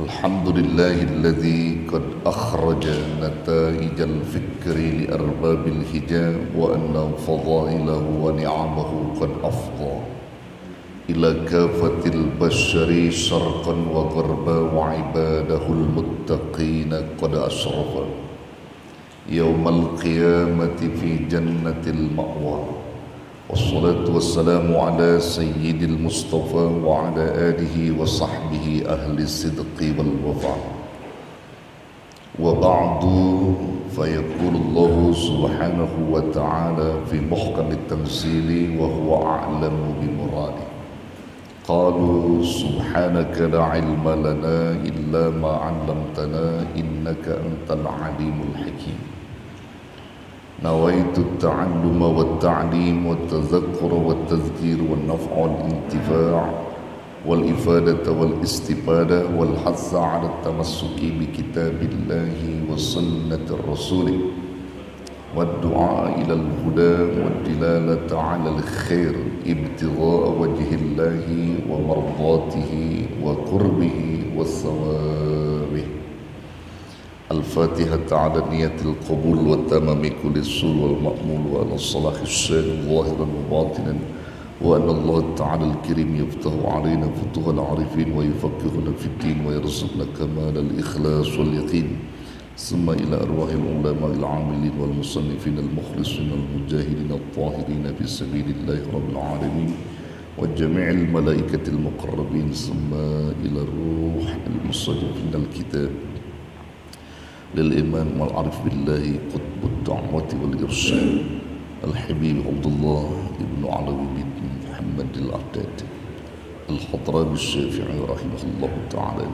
الحمد لله الذي قد أخرج نتائج الفكر لأرباب الهجاء وأن فضائله ونعمه قد أفضى إلى كافة البشر شرقا وغربا وعباده المتقين قد أشرف يوم القيامة في جنة المأوى والصلاة والسلام على سيد المصطفى وعلى آله وصحبه أهل الصدق والوفاء وبعد فيقول الله سبحانه وتعالى في محكم التنزيل وهو أعلم بمراده قالوا سبحانك لا علم لنا إلا ما علمتنا إنك أنت العليم الحكيم نويت التعلم والتعليم والتذكر والتذكير والنفع والانتفاع والإفادة والاستفادة والحث على التمسك بكتاب الله وسنة الرسول والدعاء إلى الهدى والدلالة على الخير ابتغاء وجه الله ومرضاته وقربه وثوابه الفاتحة على نية القبول والتمام كل السر والمأمول وعلى الصلاح الشان ظاهرا وباطنا وأن الله تعالى الكريم يفتح علينا فتوح العارفين ويفقهنا في الدين ويرزقنا كمال الإخلاص واليقين ثم إلى أرواح العلماء العاملين والمصنفين المخلصين المجاهدين الطاهرين في سبيل الله رب العالمين وجميع الملائكة المقربين ثم إلى الروح المصنفين الكتاب للإمام والعارف بالله قطب الدعوة والإرشاد الحبيب عبد الله بن علوي بن محمد العداد الخطرابي الشافعي رحمه الله تعالى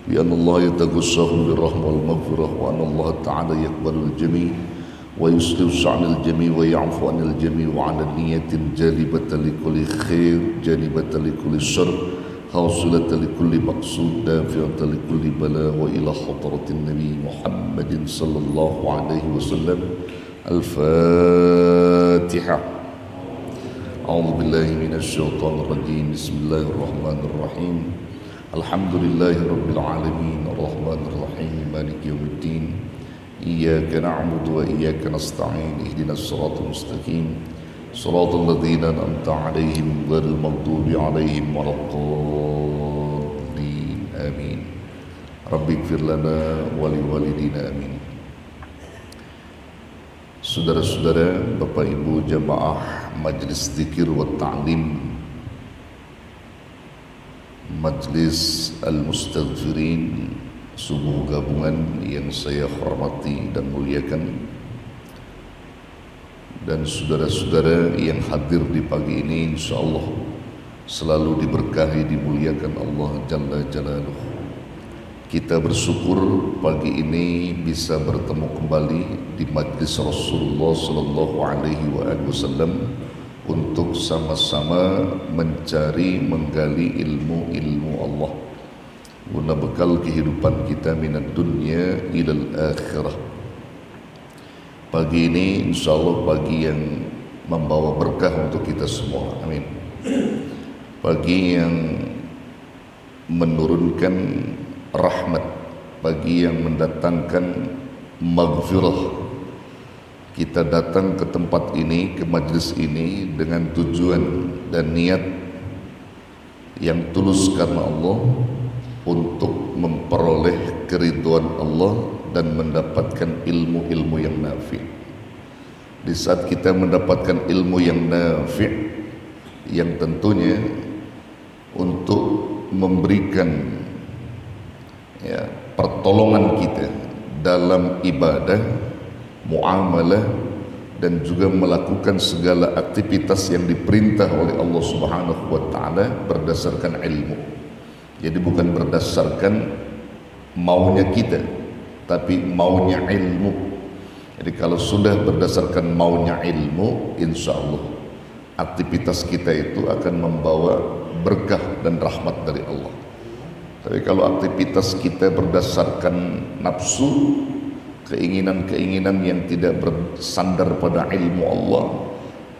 بأن الله يتغشاهم بالرحمة والمغفرة وأن الله تعالى يقبل الجميع ويصلح شأن الجميع ويعفو عن الجميع وعلى نية جالبة لكل خير جالبة لكل شر حاصلة لكل مقصود دافعة لكل بلاء وإلى حضرة النبي محمد صلى الله عليه وسلم الفاتحة. أعوذ بالله من الشيطان الرجيم. بسم الله الرحمن الرحيم. الحمد لله رب العالمين الرحمن الرحيم مالك يوم الدين إياك نعبد وإياك نستعين اهدنا الصراط المستقيم صراط الذين أنعمت عليهم غير المغضوب عليهم ولا الضالين آمين. ربي اغفر لنا ولوالدينا آمين. Saudara-saudara, Bapak Ibu jamaah Majelis Zikir wa Ta'lim Majlis Al-Mustaghfirin, sebuah gabungan yang saya hormati dan muliakan, dan saudara-saudara yang hadir di pagi ini insyaallah selalu diberkahi dimuliakan Allah Jalla Jalaluhu. Kita bersyukur pagi ini bisa bertemu kembali di majlis Rasulullah sallallahu alaihi wasallam untuk sama-sama mencari menggali ilmu-ilmu Allah guna bekal kehidupan kita minat dunia ilal akhirah. Pagi ini insyaallah pagi yang membawa berkah untuk kita semua. Amin. Pagi yang menurunkan rahmat, pagi yang mendatangkan maghfirah. Kita datang ke tempat ini, ke majlis ini dengan tujuan dan niat yang tulus karena Allah untuk memperoleh keridhaan Allah dan mendapatkan ilmu-ilmu yang nafi'. Di saat kita mendapatkan ilmu yang nafi', yang tentunya untuk memberikan pertolongan kita dalam ibadah, muamalah, dan juga melakukan segala aktivitas yang diperintah oleh Allah Subhanahu wa taala berdasarkan ilmu. Jadi bukan berdasarkan maunya kita, tapi maunya ilmu. Jadi kalau sudah berdasarkan maunya ilmu, insyaallah aktivitas kita itu akan membawa berkah dan rahmat dari Allah. Tapi kalau aktivitas kita berdasarkan nafsu, keinginan-keinginan yang tidak bersandar pada ilmu Allah,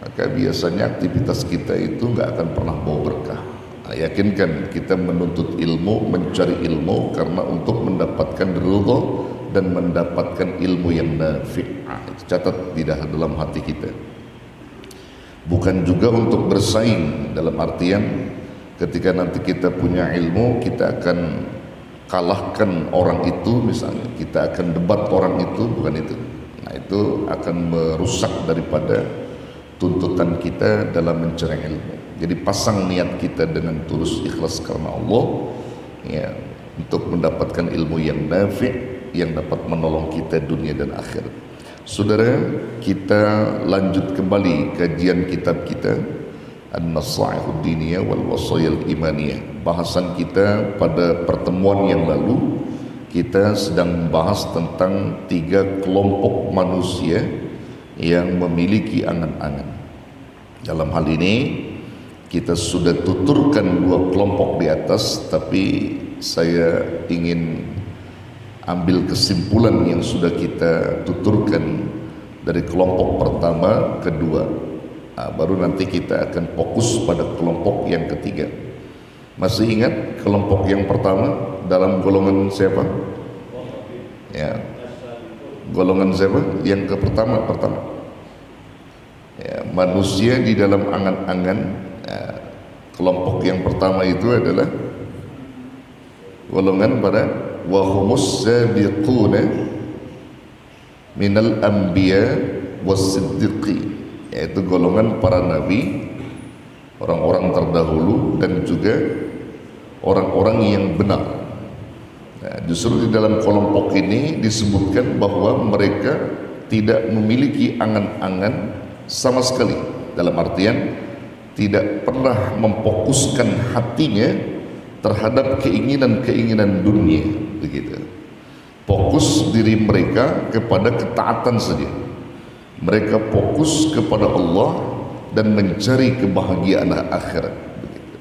maka biasanya aktivitas kita itu nggak akan pernah bawa berkah. Yakinkan kita menuntut ilmu, mencari ilmu karena untuk mendapatkan ridha dan mendapatkan ilmu yang nafi'. Catat di dalam hati kita. Bukan juga untuk bersaing, dalam artian ketika nanti kita punya ilmu kita akan kalahkan orang itu, misalnya kita akan debat orang itu, bukan itu. Nah, itu akan merusak daripada tuntutan kita dalam mencari ilmu. Jadi pasang niat kita dengan tulus ikhlas karena Allah, ya, untuk mendapatkan ilmu yang nafi', yang dapat menolong kita dunia dan akhirat. Saudara, kita lanjut kembali kajian kitab kita An-Nasaihud Diniyah wal Wasayil Imaniyah. Bahasan kita pada pertemuan yang lalu, kita sedang membahas tentang 3 kelompok manusia yang memiliki angan-angan. Dalam hal ini kita sudah tuturkan 2 kelompok di atas, tapi saya ingin ambil kesimpulan yang sudah kita tuturkan dari kelompok pertama, kedua. Baru nanti kita akan fokus pada kelompok yang ketiga. Masih ingat kelompok yang pertama dalam golongan siapa? Ya, golongan siapa? Yang pertama. Ya, manusia di dalam angan-angan. Ya, kelompok yang pertama itu adalah golongan pada wahumus sabiquna minal anbiya was-siddiqin, yaitu golongan para nabi, orang-orang terdahulu, dan juga orang-orang yang benar. Nah, justru di dalam kelompok ini disebutkan bahwa mereka tidak memiliki angan-angan sama sekali, dalam artian tidak pernah memfokuskan hatinya terhadap keinginan-keinginan dunia, begitu. Fokus diri mereka kepada ketaatan saja. Mereka fokus kepada Allah dan mencari kebahagiaan akhirat, begitu.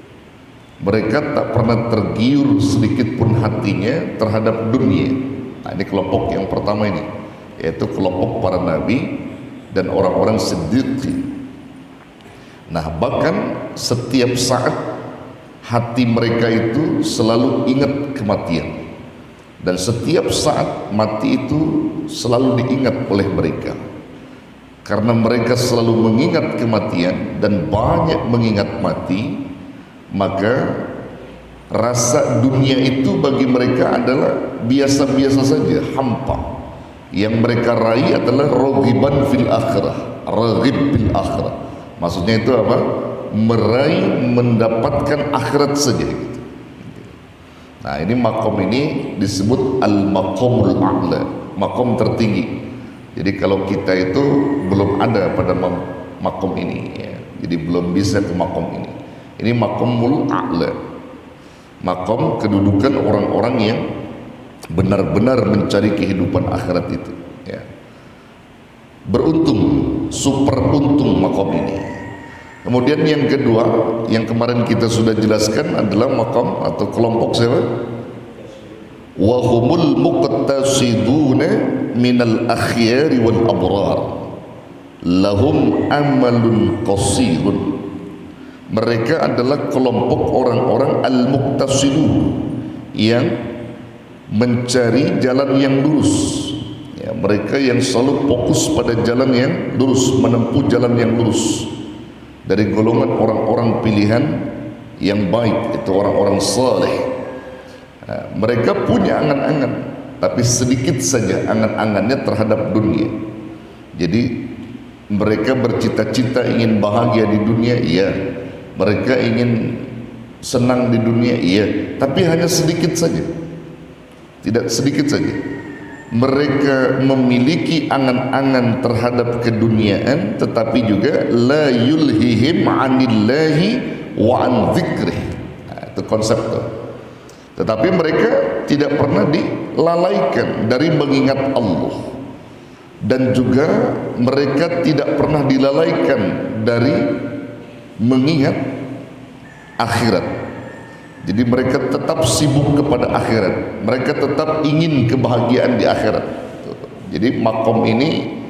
Mereka tak pernah tergiur sedikit pun hatinya terhadap dunia. Nah, ini kelompok yang pertama ini, yaitu kelompok para nabi dan orang-orang siddiqin. Nah, bahkan setiap saat hati mereka itu selalu ingat kematian, dan setiap saat mati itu selalu diingat oleh mereka. Karena mereka selalu mengingat kematian dan banyak mengingat mati, maka rasa dunia itu bagi mereka adalah biasa-biasa saja, hampa. Yang mereka raih adalah raghiban fil akhirah, raghib bil akhirah. Maksudnya itu apa? Meraih mendapatkan akhirat saja, gitu. Nah, ini makom ini disebut al-maqamul a'la, makom tertinggi. Jadi kalau kita itu belum ada pada makom ini, ya, jadi belum bisa ke makom ini. Ini makomul a'la, makom kedudukan orang-orang yang benar-benar mencari kehidupan akhirat itu, ya. Beruntung, super untung makom ini. Kemudian yang kedua, yang kemarin kita sudah jelaskan adalah makam atau kelompok siapa? Wa humul muqtasiduna minal akhyari wal abrar lahum amalun qasirun. Mereka adalah kelompok orang-orang al-muqtasidun yang mencari jalan yang lurus, ya, mereka yang selalu fokus pada jalan yang lurus, menempuh jalan yang lurus. Dari golongan orang-orang pilihan yang baik, itu orang-orang saleh. Nah, mereka punya angan-angan, tapi sedikit saja angan-angannya terhadap dunia. Jadi mereka bercita-cita ingin bahagia di dunia, iya. Mereka ingin senang di dunia, iya. Tapi hanya sedikit saja, tidak sedikit saja. Mereka memiliki angan-angan terhadap keduniaan, tetapi juga la yulhihim anillahi wa an dzikrih. Nah, itu konsep itu. Tetapi mereka tidak pernah dilalaikan dari mengingat Allah, dan juga mereka tidak pernah dilalaikan dari mengingat akhirat. Jadi mereka tetap sibuk kepada akhirat, mereka tetap ingin kebahagiaan di akhirat. Jadi makom ini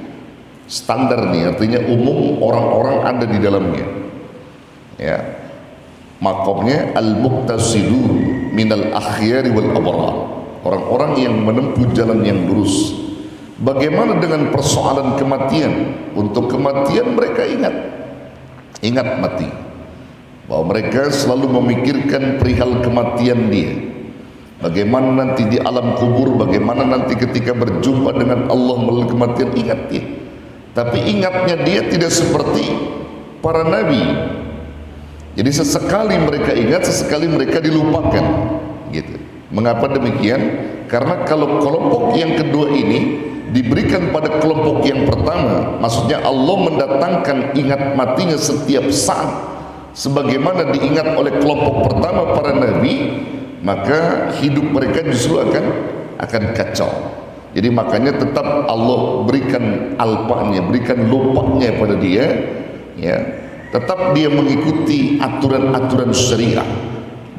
standar nih, artinya umum orang-orang ada di dalamnya, ya. Makomnya al-muqtasidun minal akhyari wal abrar, orang-orang yang menempuh jalan yang lurus. Bagaimana dengan persoalan kematian? Untuk kematian mereka ingat mati, bahwa mereka selalu memikirkan perihal kematian dia. Bagaimana nanti di alam kubur, bagaimana nanti ketika berjumpa dengan Allah melalui kematian, ingat dia. Tapi ingatnya dia tidak seperti para nabi. Jadi sesekali mereka ingat, sesekali mereka dilupakan, gitu. Mengapa demikian? Karena kalau kelompok yang kedua ini diberikan pada kelompok yang pertama, maksudnya Allah mendatangkan ingat matinya setiap saat sebagaimana diingat oleh kelompok pertama para nabi, maka hidup mereka justru akan kacau. Jadi makanya tetap Allah berikan alpanya, berikan lupanya pada dia, ya. Tetap dia mengikuti aturan-aturan syariah.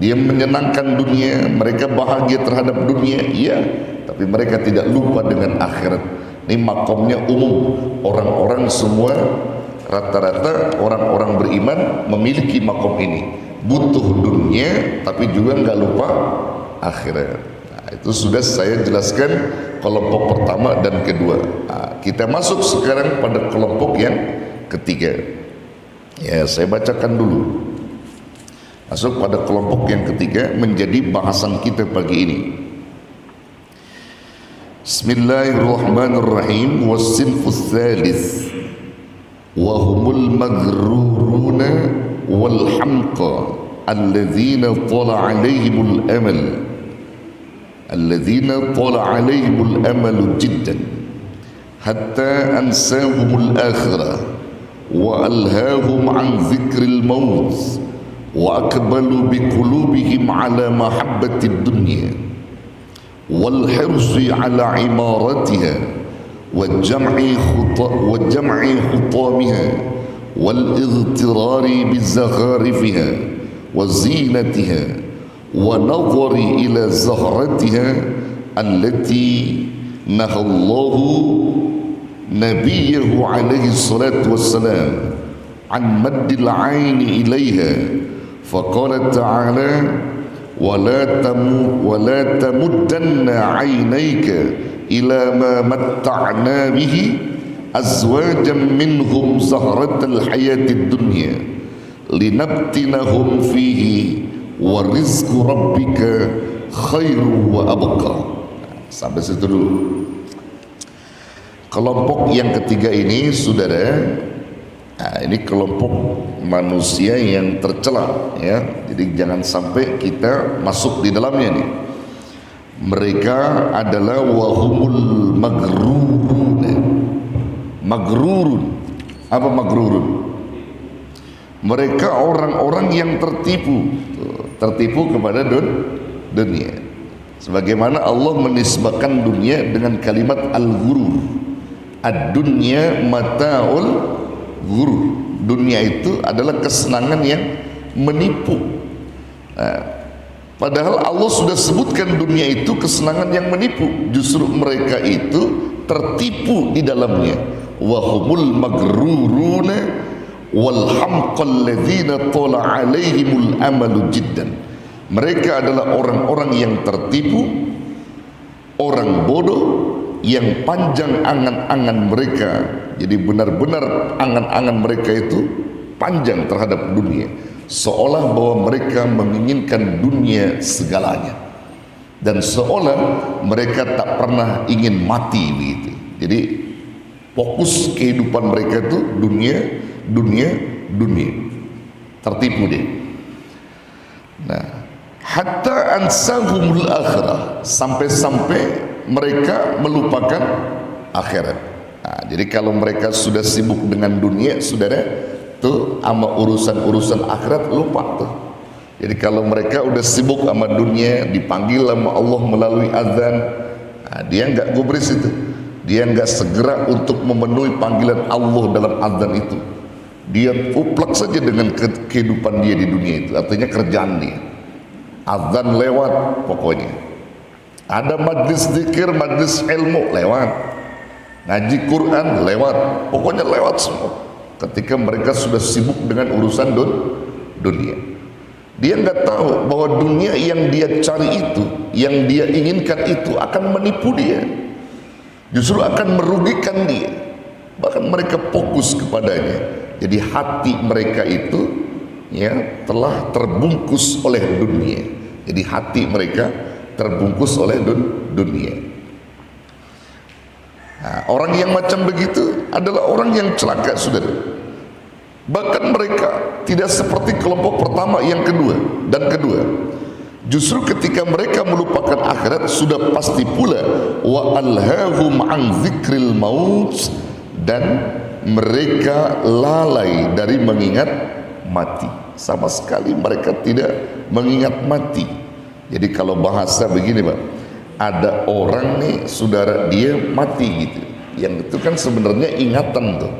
Dia menyenangkan dunia, mereka bahagia terhadap dunia, iya, tapi mereka tidak lupa dengan akhirat. Ini makomnya umum, orang-orang semua rata-rata orang-orang beriman memiliki makom ini. Butuh dunia tapi juga nggak lupa akhirat. Nah, itu sudah saya jelaskan kelompok pertama dan kedua. Nah, kita masuk sekarang pada kelompok yang ketiga. Ya, saya bacakan dulu. Masuk pada kelompok yang ketiga menjadi bahasan kita pagi ini. Bismillahirrahmanirrahim. Was-sinfus tsalits wa humul maghruruna wal hamqa alladzina tala 'alaihimul amal. Alladzina tala 'alaihimul amal jiddan hatta ansahumul akhirah wa alhahum an dzikril maut wa aqbalu biqulubihim ala mahabbatid dunya wal hirsi ala imaratiha wa jam'i khutamiha wal igtirari bizakharifiha wa zinatiha wa nadhari ila zahratiha allati nahallahu نبيه عليه الصلاة والسلام عن مد العين إليها فقال تعالى ولا تمدن عينيك إلى ما متعنا به أزواجا منهم زهرة الحياة الدنيا لنفتنهم فيه ورزق ربك خير وأبقى. Sampai situ dulu. Kelompok yang ketiga ini, saudara, nah, ini kelompok manusia yang tercela, ya. Jadi jangan sampai kita masuk di dalamnya nih. Mereka adalah wahumul maghrurun. Maghrurun. Apa maghrurun? Mereka orang-orang yang tertipu kepada dunia. Sebagaimana Allah menisbahkan dunia dengan kalimat al-ghurur. Ad-dunya mata'ul ghurur. Dunia itu adalah kesenangan yang menipu. Nah, padahal Allah sudah sebutkan dunia itu kesenangan yang menipu. Justru mereka itu tertipu di dalamnya. Wahumul maghruruna wal hamqal ladzina tala 'alaihimul amalu jiddan. Mereka adalah orang-orang yang tertipu, orang bodoh yang panjang angan-angan mereka. Jadi benar-benar angan-angan mereka itu panjang terhadap dunia, seolah bahwa mereka menginginkan dunia segalanya, dan seolah mereka tak pernah ingin mati begitu. Jadi fokus kehidupan mereka itu dunia. Tertipu dia. Nah, hatta ansahumul akhirah, sampai mereka melupakan akhirat. Nah, jadi kalau mereka sudah sibuk dengan dunia, saudara, tuh sama urusan akhirat lupa tuh. Jadi kalau mereka udah sibuk sama dunia, dipanggil sama Allah melalui azan, nah, dia nggak gubris itu. Dia nggak segera untuk memenuhi panggilan Allah dalam azan itu. Dia uplak saja dengan kehidupan dia di dunia itu, artinya kerjaan dia. Azan lewat pokoknya. Ada majlis zikir, majlis ilmu lewat, ngaji Quran lewat, pokoknya lewat semua. Ketika mereka sudah sibuk dengan urusan dunia. Dia nggak tahu bahwa dunia yang dia cari itu, yang dia inginkan itu akan menipu dia, justru akan merugikan dia. Bahkan mereka fokus kepadanya. Jadi hati mereka itu ya telah terbungkus oleh dunia. Jadi hati mereka terbungkus oleh dunia. Nah, orang yang macam begitu adalah orang yang celaka, saudara. Bahkan mereka tidak seperti kelompok pertama, yang kedua dan kedua. Justru ketika mereka melupakan akhirat, sudah pasti pula wa alhahum an dzikril maut, dan mereka lalai dari mengingat mati. Sama sekali mereka tidak mengingat mati. Jadi kalau bahasa begini, Pak, ada orang nih, saudara, dia mati gitu. Yang itu kan sebenarnya ingatan tuh.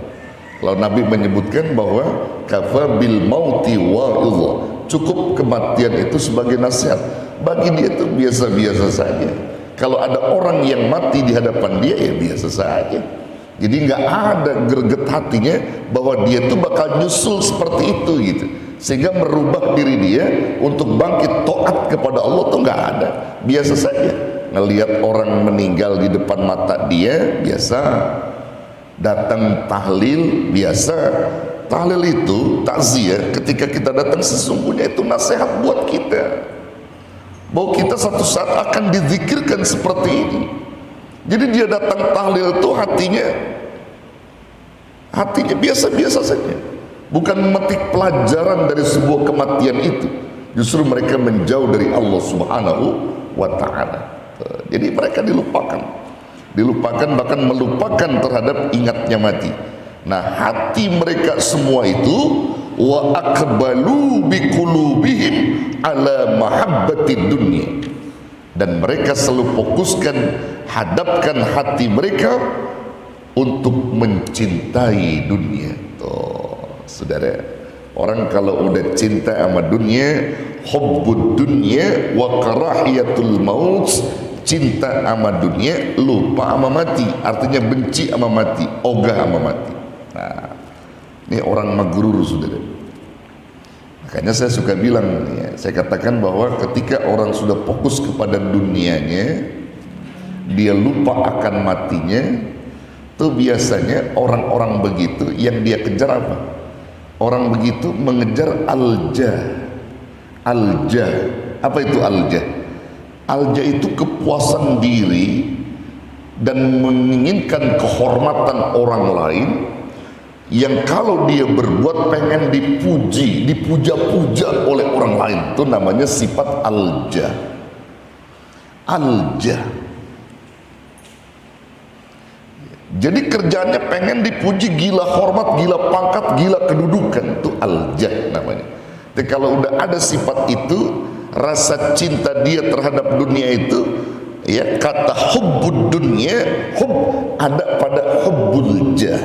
Kalau Nabi menyebutkan bahwa kafa bil mauti wa'idha, cukup kematian itu sebagai nasihat. Bagi dia itu biasa-biasa saja. Kalau ada orang yang mati di hadapan dia, ya biasa saja. Jadi nggak ada greget hatinya bahwa dia tuh bakal nyusul seperti itu gitu, sehingga merubah diri dia untuk bangkit taat kepada Allah tuh nggak ada. Biasa saja. Ngelihat orang meninggal di depan mata dia, biasa. Datang tahlil, biasa. Tahlil itu takziah, ketika kita datang sesungguhnya itu nasihat buat kita, bahwa kita satu saat akan dizikirkan seperti ini. Jadi dia datang tahlil itu hatinya biasa-biasa saja, bukan memetik pelajaran dari sebuah kematian itu. Justru mereka menjauh dari Allah Subhanahu wa ta'ala. Jadi mereka dilupakan, bahkan melupakan terhadap ingatnya mati. Nah, hati mereka semua itu wa aqbalu biqulubihim ala mahabbati dunya, dan mereka selalu fokuskan, hadapkan hati mereka untuk mencintai dunia. Tuh, saudara, orang kalau udah cinta sama dunia, hubbud dunya wa karahiyatul maut, cinta sama dunia, lupa sama mati. Artinya benci sama mati, ogah sama mati. Nah, ini orang magrur, saudara. Makanya saya suka bilang, ya, saya katakan bahwa ketika orang sudah fokus kepada dunianya, dia lupa akan matinya, tuh biasanya orang-orang begitu yang dia kejar apa? Orang begitu mengejar alja. Alja, apa itu alja? Alja itu kepuasan diri dan menginginkan kehormatan orang lain, yang kalau dia berbuat pengen dipuji, dipuja-puja oleh orang lain. Itu namanya sifat alja. Alja. Jadi kerjanya pengen dipuji, gila hormat, gila pangkat, gila kedudukan. Itu alja namanya. Jadi kalau udah ada sifat itu, rasa cinta dia terhadap dunia itu, ya, kata hubbud dunia, hub ada pada hubbul jah.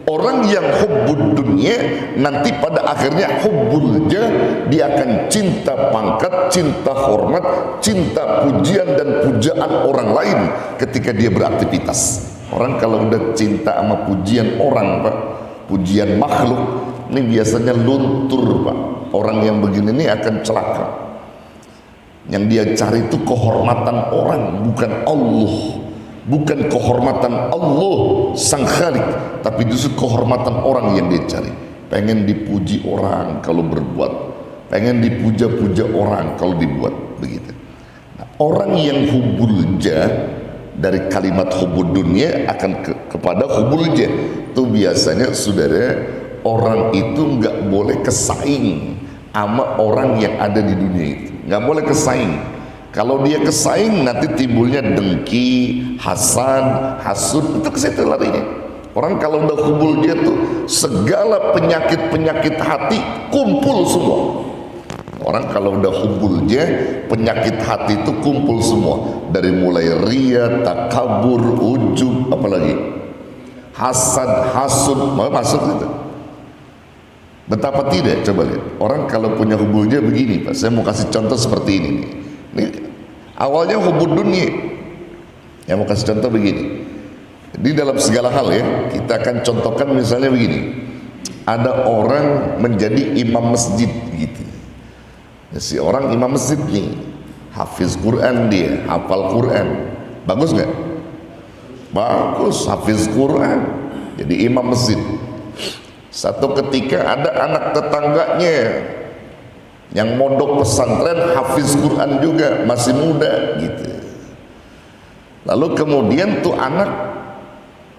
Orang yang hubbud dunia nanti pada akhirnya hubbul jah, dia akan cinta pangkat, cinta hormat, cinta pujian dan pujaan orang lain ketika dia beraktivitas. Orang kalau udah cinta sama pujian orang, Pak, pujian makhluk, ini biasanya luntur, Pak. Orang yang begini ini akan celaka. Yang dia cari itu kehormatan orang, bukan Allah. Bukan kehormatan Allah sang Khalik, tapi justru kehormatan orang yang dia cari. Pengen dipuji orang kalau berbuat, pengen dipuja-puja orang kalau dibuat begitu. Nah, orang yang hubbul jah, dari kalimat hubbud dunia akan kepada hubbul jah, itu biasanya, saudara, orang itu nggak boleh kesaing sama orang yang ada di dunia itu. Nggak boleh kesaing. Kalau dia kesaing, nanti timbulnya dengki, hasad, hasud, itu ke situ larinya. Orang kalau udah hubbul jah tuh, segala penyakit-penyakit hati kumpul semua. Orang kalau udah hubbul jah, penyakit hati itu kumpul semua. Dari mulai ria, takabur, ujub, apalagi hasad, hasud, masuk itu. Betapa tidak, coba lihat. Orang kalau punya hubbul jah begini, Pak. Saya mau kasih contoh seperti ini nih. Ini awalnya hubbud dunia. Yang mau kasih contoh begini. Di dalam segala hal, ya, kita akan contohkan misalnya begini. Ada orang menjadi imam masjid gitu. Si orang imam masjid nih, hafiz Quran, dia hafal Quran, bagus nggak? Bagus, hafiz Quran, jadi imam masjid. Satu ketika ada anak tetangganya yang mondok pesantren, hafiz Quran juga, masih muda gitu. Lalu kemudian tuh anak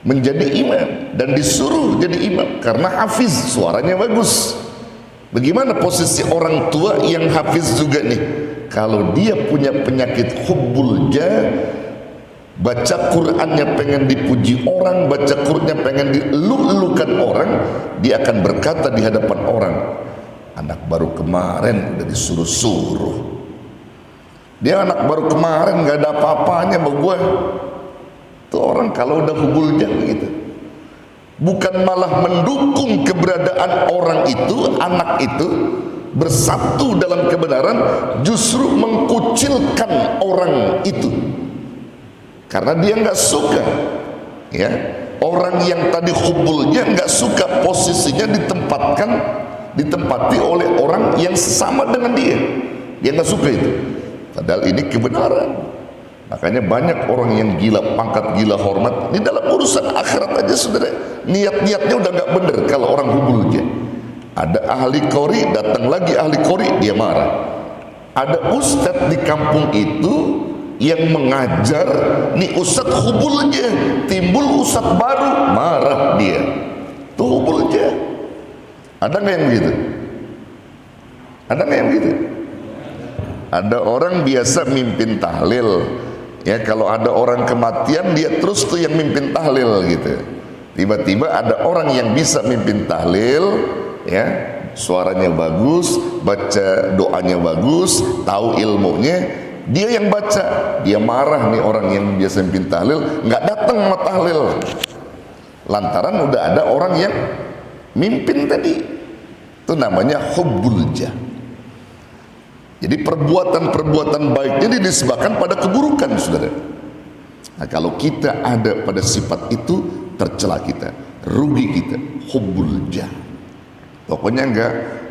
menjadi imam dan disuruh jadi imam karena hafiz, suaranya bagus. Bagaimana posisi orang tua yang hafiz juga nih? Kalau dia punya penyakit hubbul jah, baca Qur'annya pengen dipuji orang, baca Qur'annya pengen dielu-elukan orang, dia akan berkata di hadapan orang, anak baru kemarin udah disuruh-suruh. Dia anak baru kemarin gak ada apa-apanya sama gue. Tuh orang kalau udah hubbul jah gitu, bukan malah mendukung keberadaan orang itu, anak itu bersatu dalam kebenaran, justru mengkucilkan orang itu karena dia nggak suka, ya, orang yang tadi hubbulnya nggak suka posisinya ditempati oleh orang yang sesama dengan dia nggak suka itu, padahal ini kebenaran. Makanya banyak orang yang gila pangkat, gila hormat di dalam urusan akhirat aja, saudara, niat-niatnya udah nggak bener. Kalau orang hubbulnya, ada ahli qori, datang lagi ahli qori, dia marah. Ada ustadz di kampung itu yang mengajar, nih ustadz hubbulnya, timbul ustadz baru, marah dia. Tuh hubbulnya. Ada nggak yang begitu? Ada nggak yang begitu? Ada orang biasa mimpin tahlil, ya, kalau ada orang kematian dia terus tuh yang mimpin tahlil gitu. Tiba-tiba ada orang yang bisa mimpin tahlil, ya, suaranya bagus, baca doanya bagus, tahu ilmunya, dia yang baca, dia marah nih orang yang biasa mimpin tahlil, nggak datang sama tahlil, lantaran udah ada orang yang mimpin tadi. Itu namanya hubbul jah. Jadi perbuatan-perbuatan baiknya disebabkan pada keburukan, saudara. Nah, kalau kita ada pada sifat itu, tercela kita, rugi kita, hubbul jah. Pokoknya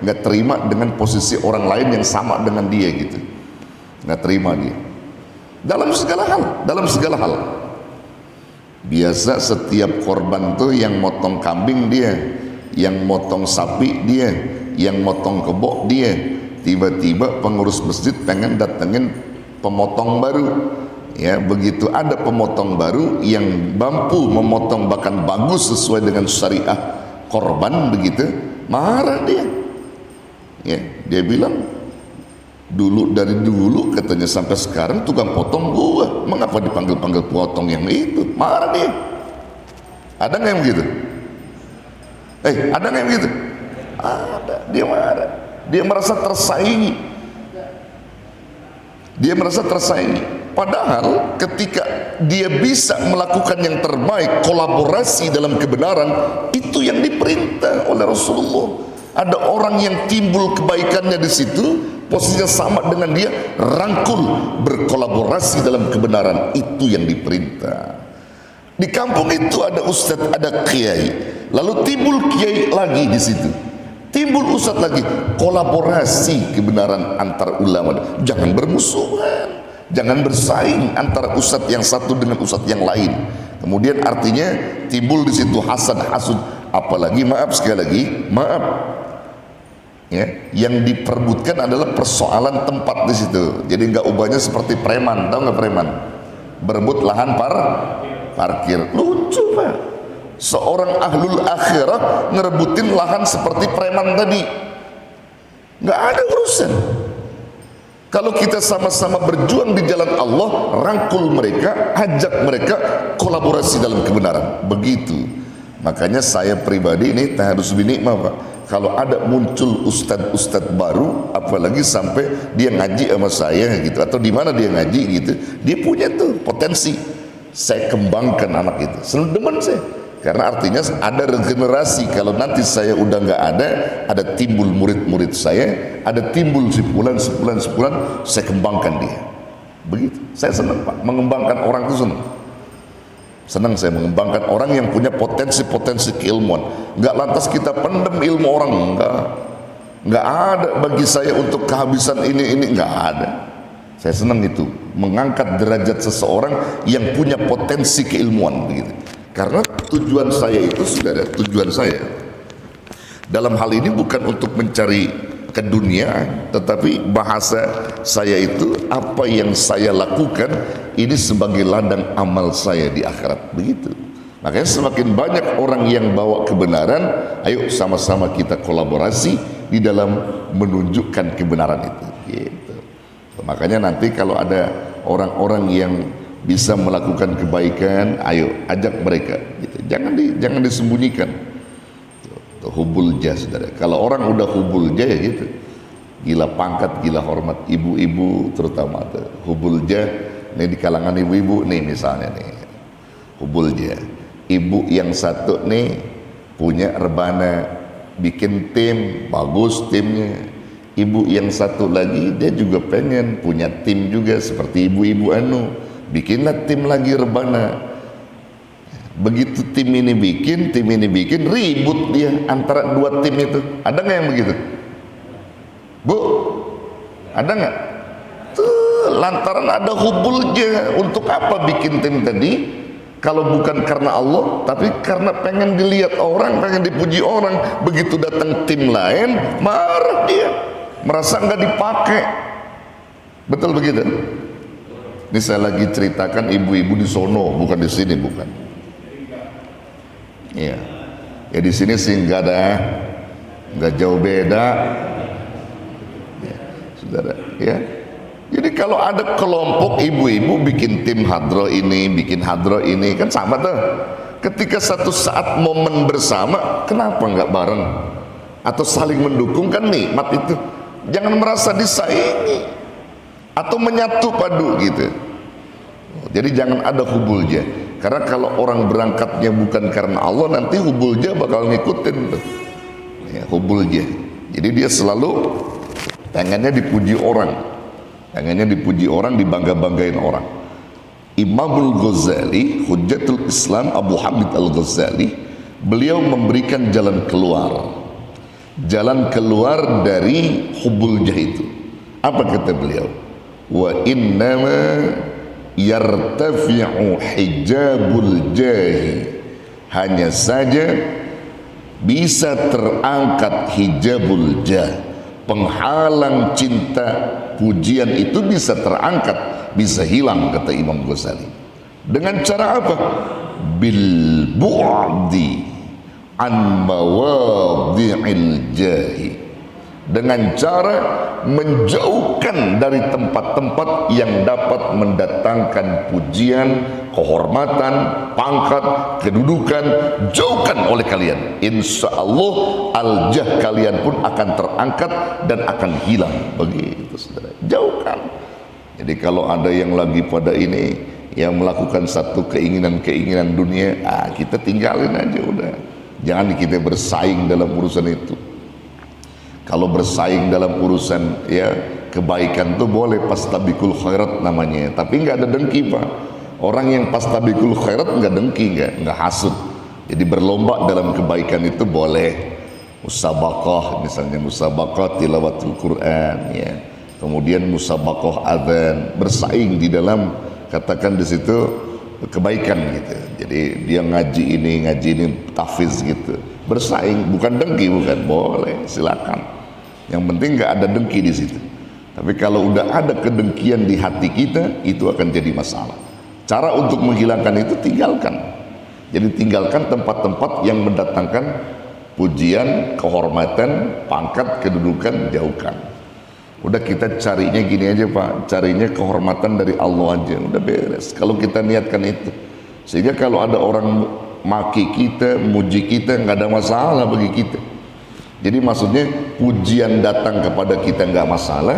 nggak terima dengan posisi orang lain yang sama dengan dia gitu, nggak terima dia. Dalam segala hal. Biasa setiap korban tuh yang motong kambing dia, yang motong sapi dia, yang motong kebo dia. Tiba-tiba pengurus masjid pengen datengin pemotong baru, ya, begitu ada pemotong baru yang mampu memotong bahkan bagus sesuai dengan syariah korban, begitu marah dia, ya, dia bilang dari dulu katanya sampai sekarang tukang potong gua, mengapa dipanggil-panggil potong yang itu? Marah dia. Ada nggak yang begitu? Ada nggak yang begitu? Ada. Dia marah. Dia merasa tersaingi. Padahal ketika dia bisa melakukan yang terbaik, kolaborasi dalam kebenaran, itu yang diperintah oleh Rasulullah. Ada orang yang timbul kebaikannya di situ, posisinya sama dengan dia, rangkul, berkolaborasi dalam kebenaran, itu yang diperintah. Di kampung itu ada ustadz, ada kiai, lalu timbul kiai lagi di situ, timbul ustadz lagi, kolaborasi kebenaran antar ulama. Jangan bermusuhan, jangan bersaing antara ustadz yang satu dengan ustadz yang lain. Kemudian artinya timbul di situ hasad, hasud, apalagi maaf sekali lagi, maaf, ya, yang diperbutkan adalah persoalan tempat di situ. Jadi nggak ubahnya seperti preman, tahu nggak preman? Berebut lahan parkir, lucu Pak. Seorang ahlul akhirah ngerebutin lahan seperti preman tadi, nggak ada urusan. Kalau kita sama-sama berjuang di jalan Allah, rangkul mereka, ajak mereka kolaborasi dalam kebenaran, begitu. Makanya saya pribadi ini harus binikmah Pak, kalau ada muncul ustadz baru, apalagi sampai dia ngaji sama saya gitu, atau di mana dia ngaji gitu, dia punya tuh potensi, saya kembangkan anak itu, senang demen saya. Karena artinya ada regenerasi. Kalau nanti saya udah nggak ada timbul murid-murid saya, ada timbul sebulan, saya kembangkan dia. Begitu. Saya senang Pak, mengembangkan orang itu senang. Senang saya mengembangkan orang yang punya potensi-potensi keilmuan. Nggak lantas kita pendem ilmu orang, enggak. Nggak ada bagi saya untuk kehabisan ini nggak ada. Saya senang itu, mengangkat derajat seseorang yang punya potensi keilmuan begitu. Karena tujuan saya itu sudah ada, tujuan saya dalam hal ini bukan untuk mencari keduniaan, tetapi bahasa saya itu apa yang saya lakukan ini sebagai ladang amal saya di akhirat begitu. Makanya semakin banyak orang yang bawa kebenaran, ayo sama-sama kita kolaborasi di dalam menunjukkan kebenaran itu gitu. Makanya nanti kalau ada orang-orang yang bisa melakukan kebaikan, ayo ajak mereka gitu. Jangan disembunyikan. Hubul jah, saudara. Kalau orang udah hubul jah ya gitu, gila pangkat, gila hormat, ibu-ibu terutama tuh. Hubul jah, nih di kalangan ibu-ibu nih misalnya nih, hubul jah. Ibu yang satu nih punya rebana, bikin tim, bagus timnya. Ibu yang satu lagi dia juga pengen punya tim juga seperti ibu-ibu anu, bikinlah tim lagi rebana. Begitu tim ini bikin, ribut dia antara dua tim itu. Ada nggak yang begitu? Bu, ada nggak? Tuh, lantaran ada hubulnya. Untuk apa bikin tim tadi? Kalau bukan karena Allah, tapi karena pengen dilihat orang, pengen dipuji orang. Begitu datang tim lain, marah dia, merasa nggak dipakai. Betul begitu? Ini saya lagi ceritakan ibu-ibu di sono, bukan di sini, bukan. Iya, ya di sini sih nggak jauh beda, ya, saudara. Ya, jadi kalau ada kelompok ibu-ibu bikin tim hadroh ini, bikin hadroh ini, kan sama tuh. Ketika satu saat momen bersama, kenapa nggak bareng atau saling mendukung, kan nikmat itu. Jangan merasa disaingi atau menyatu padu gitu. Jadi jangan ada hubulnya. Karena kalau orang berangkatnya bukan karena Allah, nanti hubulnya bakal ngikutin tuh. Ya, hubulnya. Jadi dia selalu pengennya dipuji orang, dibangga-banggain orang. Imamul Ghazali, Hujjatul Islam Abu Hamid Al-Ghazali, beliau memberikan jalan keluar dari hubulnya itu. Apa kata beliau? Wa innama yartafi'u hijabul jahi, hanya saja bisa terangkat hijabul jah, penghalang cinta pujian itu bisa terangkat, bisa hilang, kata Imam Ghazali. Dengan cara apa? Bil bu'di an mawadhi'il jahi, dengan cara menjauhkan dari tempat-tempat yang dapat mendatangkan pujian, kehormatan, pangkat, kedudukan. Jauhkan oleh kalian, insya Allah al-jah kalian pun akan terangkat dan akan hilang. Begitu saudara, jauhkan. Jadi kalau ada yang lagi pada ini yang melakukan satu keinginan dunia, kita tinggalin aja udah. Jangan kita bersaing dalam urusan itu. Kalau bersaing dalam urusan ya kebaikan tuh boleh, pastabikul khairat namanya, tapi nggak ada dengki, Pak. Orang yang pastabikul khairat nggak dengki, nggak hasud. Jadi berlomba dalam kebaikan itu boleh. Musabaqah, misalnya musabaqah tilawatul Quran, ya. Kemudian musabaqah adzan, bersaing di dalam, katakan di situ kebaikan gitu. Jadi dia ngaji ini tahfiz gitu. Bersaing, bukan dengki, bukan, boleh, silakan. Yang penting nggak ada dengki di situ. Tapi kalau udah ada kedengkian di hati kita, itu akan jadi masalah. Cara untuk menghilangkan itu tinggalkan. Jadi tinggalkan tempat-tempat yang mendatangkan pujian, kehormatan, pangkat, kedudukan, jauhkan. Udah kita carinya gini aja, Pak, carinya kehormatan dari Allah aja, udah beres. Kalau kita niatkan itu, sehingga kalau ada orang maki kita, muji kita, nggak ada masalah bagi kita. Jadi maksudnya pujian datang kepada kita nggak masalah,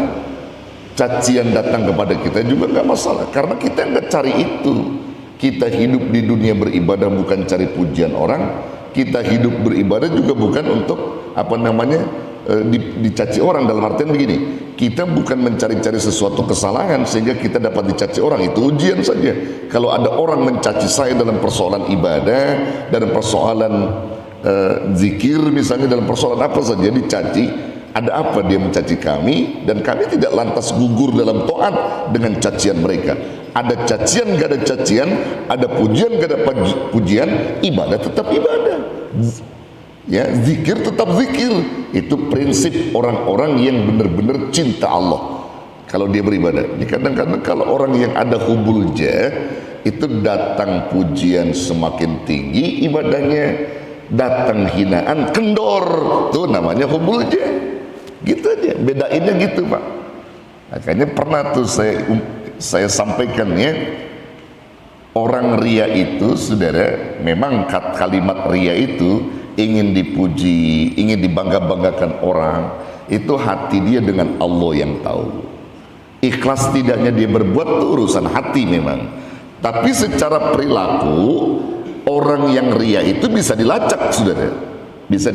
cacian datang kepada kita juga nggak masalah, karena kita nggak cari itu. Kita hidup di dunia beribadah bukan cari pujian orang, kita hidup beribadah juga bukan untuk dicaci orang. Dalam artian begini, kita bukan mencari-cari sesuatu kesalahan sehingga kita dapat dicaci orang, itu ujian saja. Kalau ada orang mencaci saya dalam persoalan ibadah, dalam persoalan zikir misalnya, dalam persoalan apa saja dicaci, Ada apa dia mencaci kami, dan kami tidak lantas gugur dalam taat dengan cacian mereka. Ada cacian gak ada cacian, ada pujian gak ada pujian, ibadah tetap ibadah, ya, zikir tetap zikir. Itu prinsip orang-orang yang benar-benar cinta Allah kalau dia beribadah. Ini kadang-kadang kalau orang yang ada hubul jah, itu datang pujian semakin tinggi ibadahnya, datang hinaan kendor, tuh namanya hubul jah. Gitu aja, bedainnya gitu Pak. Makanya pernah tuh saya sampaikan ya, orang ria itu saudara, memang kalimat ria itu ingin dipuji, ingin dibangga-banggakan orang, itu hati dia dengan Allah yang tahu. Ikhlas tidaknya dia berbuat itu urusan hati memang. Tapi secara perilaku, orang yang ria itu bisa dilacak saudara, bisa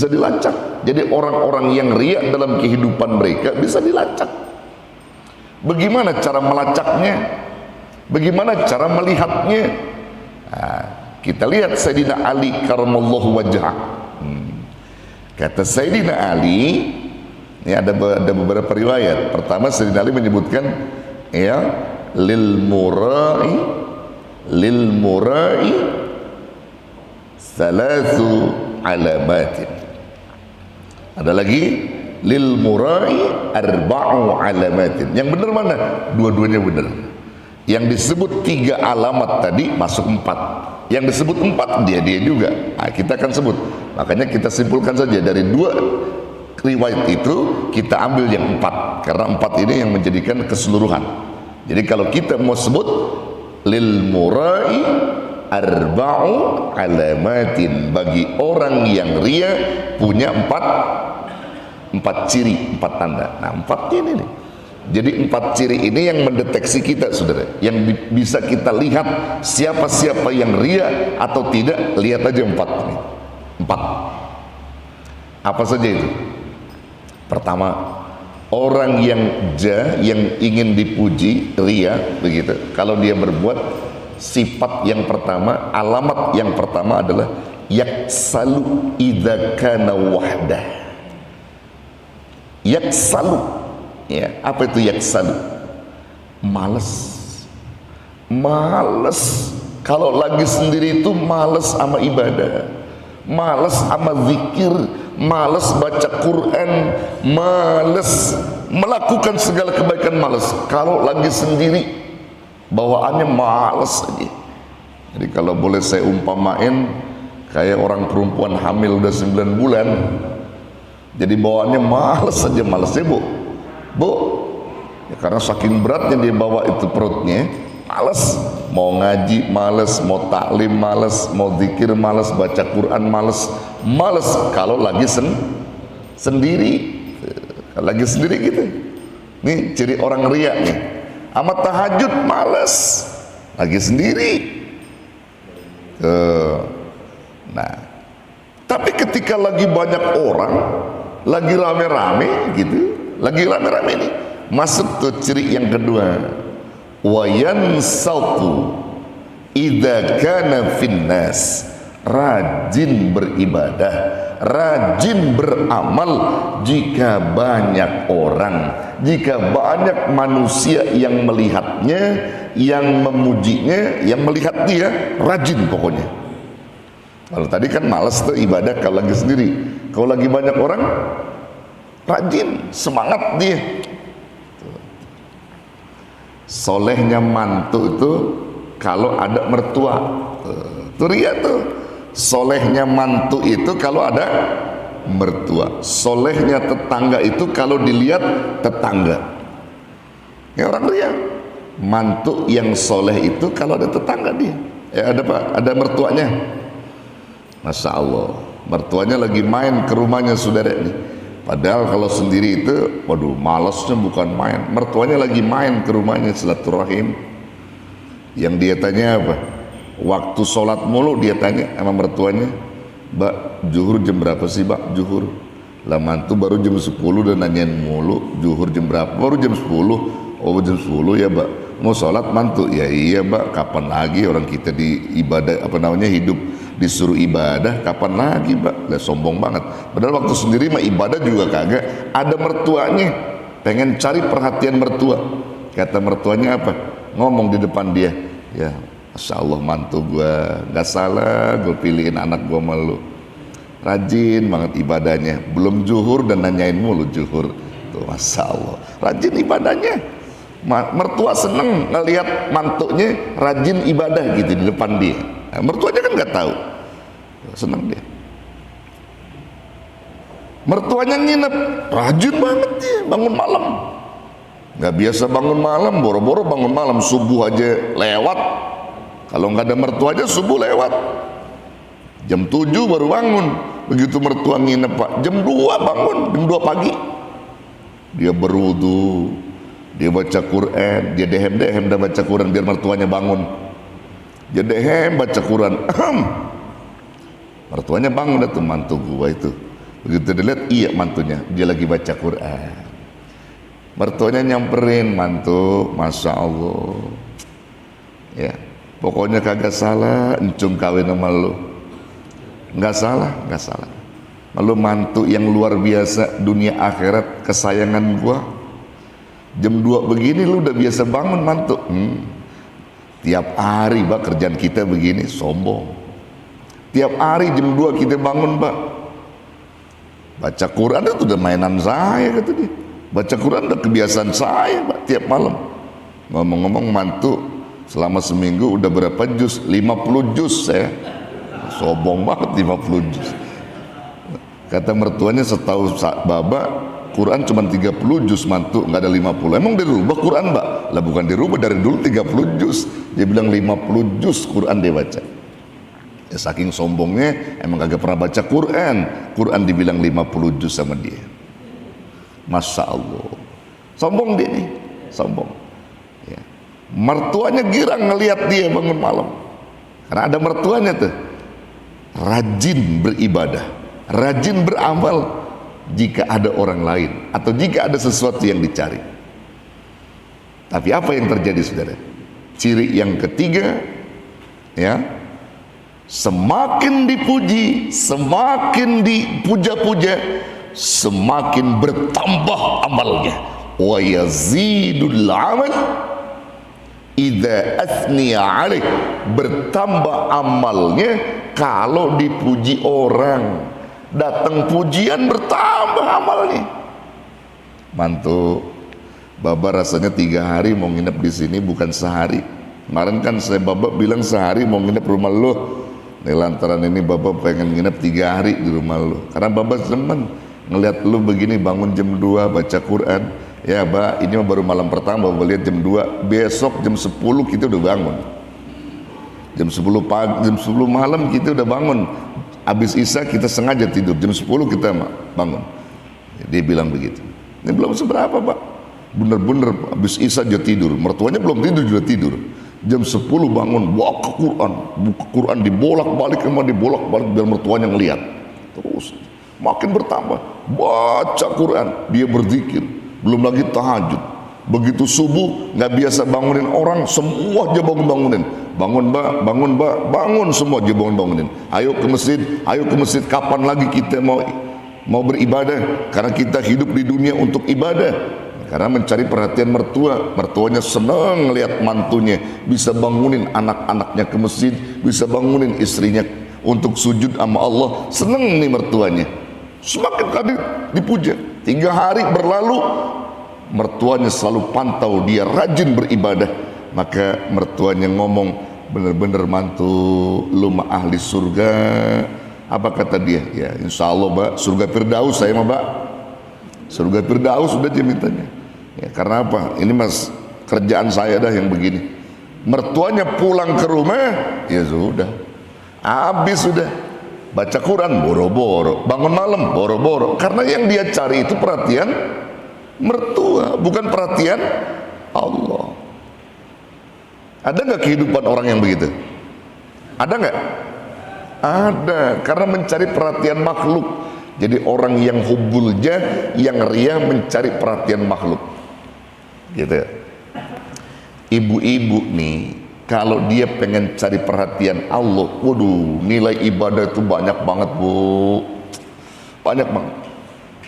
dilacak. Jadi orang-orang yang ria dalam kehidupan mereka bisa dilacak. Bagaimana cara melacaknya? Bagaimana cara melihatnya? Nah, kita lihat Sayyidina Ali karamallahu wajhah. Kata Sayyidina Ali, ini ada beberapa riwayat. Pertama Sayyidina Ali menyebutkan ya, lil murai salasu alamatin. Ada lagi lil murai arba'u alamatin. Yang benar mana? Dua-duanya benar. Yang disebut 3 alamat tadi masuk 4. Yang disebut 4 dia juga. Nah, kita akan sebut. Makanya kita simpulkan saja dari 2 riwayat itu kita ambil yang 4, karena 4 ini yang menjadikan keseluruhan. Jadi kalau kita mau sebut lil murai arba'u alamatin, bagi orang yang ria punya 4 ciri, 4 tanda. Nah, 4 ini nih. Jadi 4 ciri ini yang mendeteksi kita saudara, yang bisa kita lihat siapa-siapa yang ria atau tidak. Lihat aja 4 ini. 4 apa saja itu? Pertama, orang yang yang ingin dipuji, ria begitu. Kalau dia berbuat, sifat yang pertama, alamat yang pertama adalah yaksalu idza kana wahdah. Yaksalu, ya, apa itu yaksalu? Males kalau lagi sendiri itu, males sama ibadah, males sama zikir, males baca Quran, males melakukan segala kebaikan, males. Kalau lagi sendiri bawaannya males aja. Jadi kalau boleh saya umpamain, kayak orang perempuan hamil udah 9 bulan, jadi bawaannya males aja, malesnya bu ya, karena saking beratnya dia bawa itu perutnya, males. Mau ngaji males, mau taklim males, mau zikir males, baca Quran males kalau lagi sendiri. Kalau lagi sendiri gitu. Nih ciri orang ria nih. Amat tahajud males lagi sendiri. Nah, tapi ketika lagi banyak orang, lagi rame-rame gitu, lagi rame-rame nih, masuk tuh ciri yang kedua, wayan satu idza kana finnas, rajin beribadah, rajin beramal jika banyak orang, jika banyak manusia yang melihatnya, yang memujinya, yang melihat dia, rajin pokoknya. Kalau tadi kan malas tuh ibadah kalau lagi sendiri, kalau lagi banyak orang rajin, semangat dia. Solehnya mantu itu kalau ada mertua, tuh ria tuh. Solehnya mantu itu kalau ada mertua, solehnya tetangga itu kalau dilihat tetangga. Ya orang ria. Mantu yang soleh itu kalau ada tetangga dia, ya ada pak, ada mertuanya. Masya Allah, mertuanya lagi main ke rumahnya saudara ini. Padahal kalau sendiri itu, waduh, malasnya bukan main. Mertuanya lagi main ke rumahnya silaturahim. Yang dia tanya apa? Waktu sholat mulu dia tanya sama mertuanya, Mbak, zuhur jam berapa sih Mbak? Zuhur. Lah mantu baru jam 10 dan nanyain mulu, zuhur jam berapa? Baru jam 10. Oh jam 10 ya Mbak. Mau sholat mantu? Ya iya Mbak, kapan lagi orang kita di ibadah, apa namanya, hidup disuruh ibadah, kapan lagi Mbak? Lah sombong banget. Padahal waktu sendiri mah ibadah juga kagak. Ada mertuanya, pengen cari perhatian mertua. Kata mertuanya apa? Ngomong di depan dia, ya Masya Allah mantu gua, gak salah gue pilihin anak gua sama lu. Rajin banget ibadahnya, belum zuhur dan nanyain mulu zuhur. Tuh Masya Allah, rajin ibadahnya. Mertua seneng ngelihat mantunya rajin ibadah gitu di depan dia. Nah, mertuanya kan nggak tahu, seneng dia. Mertuanya nginep, rajin banget dia bangun malam. Nggak biasa bangun malam, boro-boro bangun malam, subuh aja lewat. Kalau nggak ada mertuanya subuh lewat. Jam 7 baru bangun. Begitu mertua nginep Pak, jam 2 bangun, jam 2 pagi. Dia berwudu, dia baca Quran, dia dehem-dehem dah baca Quran biar mertuanya bangun. Dia dehem baca Quran. Mertuanya bangun dah tuh mantu gua itu. Begitu dilihat, iya mantunya, dia lagi baca Quran. Mertuanya nyamperin, mantu, Masya Allah. Ya, pokoknya kagak salah encung kawin sama lu. Nggak salah, nggak salah. Lalu mantu yang luar biasa, dunia akhirat kesayangan gua. Jam 2 begini lu udah biasa bangun mantu. Tiap hari Pak kerjaan kita begini, sombong. Tiap hari jam 2 kita bangun Pak. Baca Quran itu udah mainan saya kata dia. Baca Quran udah kebiasaan saya Pak tiap malam. Ngomong-ngomong mantu selama seminggu udah berapa juz? 50 juz saya. Sombong banget 50 juz. Kata mertuanya setahu baba Quran cuma 30 juz mantu, nggak ada 50. Emang dirubah Quran Mbak? Lah bukan dirubah, dari dulu 30 juz. Dia bilang 50 juz Quran dia baca. Ya, saking sombongnya emang kagak pernah baca Quran. Quran dibilang 50 juz sama dia. Masya Allah. Sombong dia nih, sombong. Ya. Mertuanya girang ngelihat dia bangun malam. Karena ada mertuanya tuh. Rajin beribadah, rajin beramal jika ada orang lain atau jika ada sesuatu yang dicari. Tapi apa yang terjadi saudara? Ciri yang ketiga, ya, semakin dipuji, semakin dipuja-puja, semakin bertambah amalnya. Wa yazidul amal idza athniya alaih, bertambah amalnya kalau dipuji orang. Datang pujian bertambah amalnya. Mantu, baba rasanya 3 hari mau nginep di sini bukan sehari. Kemarin kan saya baba bilang sehari mau nginep rumah lo. Nih lantaran ini baba pengen nginep 3 hari di rumah lo. Karena baba seneng ngeliat lu begini bangun jam 2 baca Quran. Ya Mbak, ini baru malam pertama, Bapak lihat jam 2, besok jam 10 kita udah bangun. Jam 10 pagi, jam 10 malam kita udah bangun. Habis Isya kita sengaja tidur, jam 10 kita bangun. Dia bilang begitu. Ini belum seberapa Pak. Bener-bener habis Isya dia tidur. Mertuanya belum tidur juga tidur. Jam 10 bangun, buka Quran. Buka Quran dibolak-balik sama dibolak-balik biar mertuanya ngelihat. Terus makin bertambah. Baca Quran, dia berzikir. Belum lagi tahajud. Begitu subuh nggak biasa bangunin orang, semua dia bangunin. Bangun Mbak, bangun Mbak, bangun semua dia bangunin. Ayo ke masjid, kapan lagi kita mau beribadah? Karena kita hidup di dunia untuk ibadah. Karena mencari perhatian mertuanya senang ngelihat mantunya bisa bangunin anak-anaknya ke masjid, bisa bangunin istrinya untuk sujud sama Allah. Senang nih mertuanya. Semakin kali dipuja. 3 hari berlalu, mertuanya selalu pantau dia rajin beribadah. Maka mertuanya ngomong, bener-bener mantu lu mah ahli surga. Apa kata dia? Ya insya Allah Mbak, surga Firdaus saya mah Mbak. Surga Firdaus sudah dia mintanya. Ya, karena apa? Ini mas kerjaan saya dah yang begini. Mertuanya pulang ke rumah, ya sudah, habis sudah. Baca Quran boro-boro, bangun malam boro-boro. Karena yang dia cari itu perhatian mertua, bukan perhatian Allah. Ada nggak kehidupan orang yang begitu? Ada nggak? Ada, karena mencari perhatian makhluk. Jadi orang yang hubbul jah, yang riya mencari perhatian makhluk. Gitu. Ibu-ibu nih Kalau dia pengen cari perhatian Allah, waduh, nilai ibadah itu banyak banget, Bu. Banyak banget.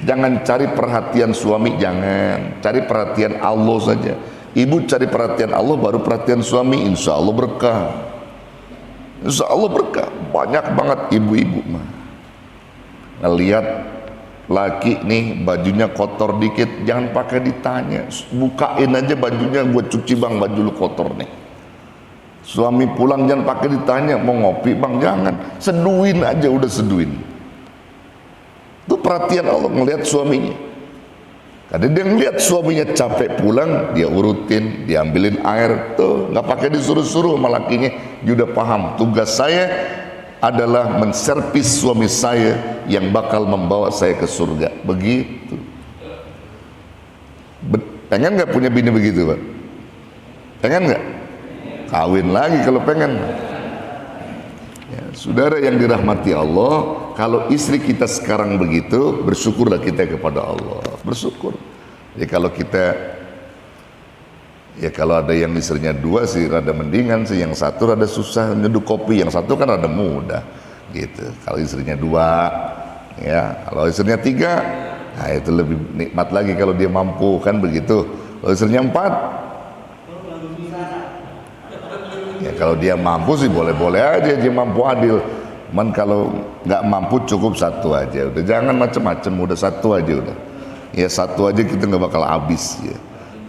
Jangan cari perhatian suami, jangan. Cari perhatian Allah saja. Ibu cari perhatian Allah, baru perhatian suami, insya Allah berkah. Insya Allah berkah. Banyak banget ibu-ibu mah ngelihat laki nih bajunya kotor dikit, jangan pakai ditanya, bukain aja bajunya, gue cuci bang, baju lu kotor nih. Suami pulang jangan pakai ditanya, mau ngopi bang, jangan, seduin aja, udah seduin. Itu perhatian Allah ngelihat suaminya. Kadang dia ngelihat suaminya capek pulang, dia urutin, diambilin air, tuh nggak pakai disuruh-suruh sama lakinya, dia udah paham. Tugas saya adalah menservis suami saya yang bakal membawa saya ke surga. Begitu. Pengen nggak punya bini begitu, Pak? Pengen nggak? Kawin lagi kalau pengen. Ya, saudara yang dirahmati Allah, kalau istri kita sekarang begitu, bersyukurlah kita kepada Allah. Bersyukur. Ya kalau kita, ya kalau ada yang istrinya dua sih rada mendingan sih, yang satu rada susah nyeduh kopi, yang satu kan rada mudah gitu. Kalau istrinya dua, ya kalau istrinya tiga, nah itu lebih nikmat lagi kalau dia mampu, kan begitu. Kalau istrinya empat, ya kalau dia mampu sih boleh-boleh aja, dia mampu adil. Cuman kalau nggak mampu cukup satu aja, udah jangan macem-macem, udah satu aja udah. Ya satu aja kita nggak bakal habis ya.